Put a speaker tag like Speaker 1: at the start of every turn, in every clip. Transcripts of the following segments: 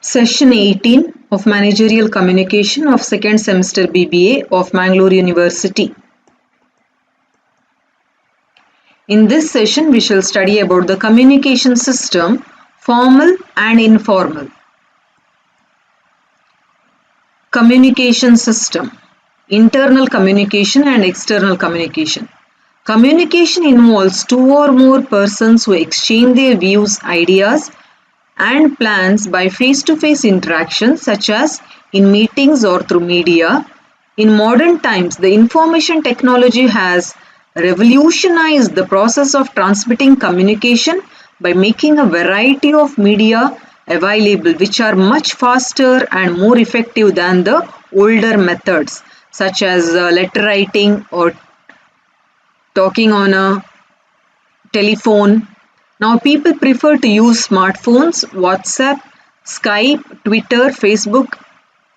Speaker 1: Session 18 of Managerial Communication of second semester BBA of Mangalore University. In this session, we shall study about the communication system, formal and informal. Communication system, internal communication and external communication. Communication involves two or more persons who exchange their views, ideas, and plans by face-to-face interactions such as in meetings or through media. In modern times, the information technology has revolutionized the process of transmitting communication by making a variety of media available which are much faster and more effective than the older methods such as letter writing or talking on a telephone. Now people prefer to use smartphones, WhatsApp, Skype, Twitter, Facebook,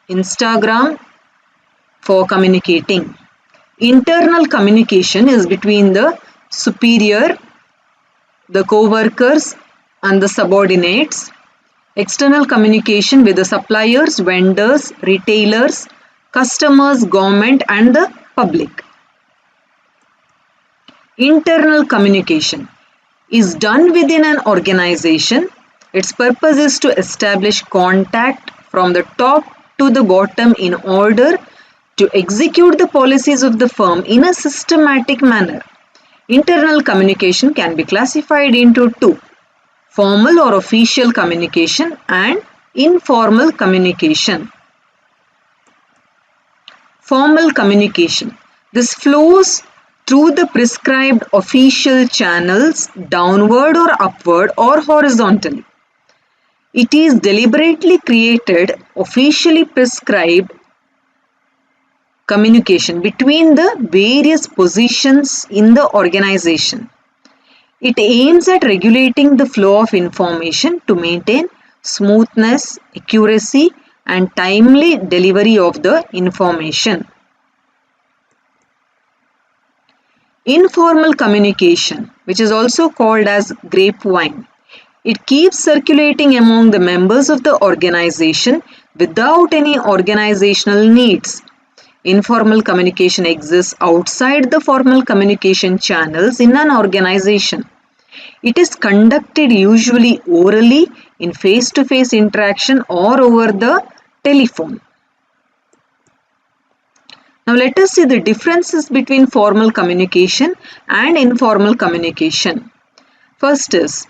Speaker 1: Instagram for communicating. Internal communication is between the superior, the co-workers and the subordinates. External communication with the suppliers, vendors, retailers, customers, government and the public. Internal communication is done within an organization. Its purpose is to establish contact from the top to the bottom in order to execute the policies of the firm in a systematic manner. Internal communication can be classified into two: formal or official communication and informal communication. Formal communication. This flows through the prescribed official channels downward or upward or horizontally. It is deliberately created, officially prescribed communication between the various positions in the organization. It aims at regulating the flow of information to maintain smoothness, accuracy, and timely delivery of the information. Informal communication, which is also called as grapevine. It keeps circulating among the members of the organization without any organizational needs. Informal communication exists outside the formal communication channels in an organization. It is conducted usually orally in face-to-face interaction or over the telephone. Now let us see the differences between formal communication and informal communication. First is,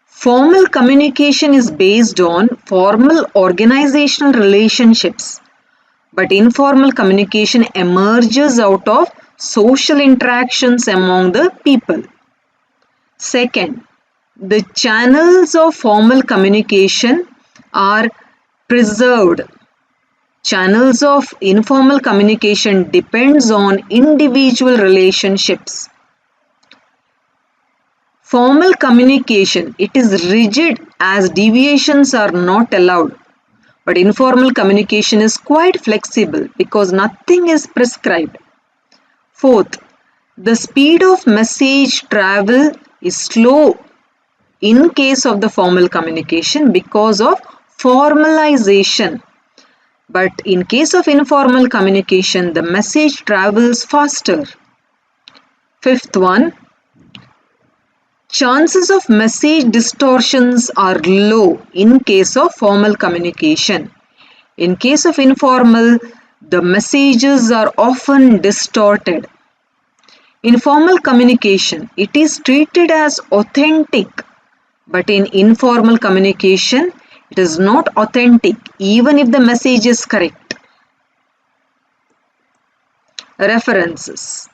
Speaker 1: formal communication is based on formal organizational relationships, but informal communication emerges out of social interactions among the people. Second, the channels of formal communication are preserved. Channels of informal communication depends on individual relationships. Formal communication, it is rigid as deviations are not allowed. But informal communication is quite flexible because nothing is prescribed. Fourth, the speed of message travel is slow in case of the formal communication because of formalization. But in case of informal communication, the message travels faster. Fifth one, chances of message distortions are low in case of formal communication. In case of informal, the messages are often distorted. In formal communication, it is treated as authentic, but in informal communication, it is not authentic even if the message is correct. References.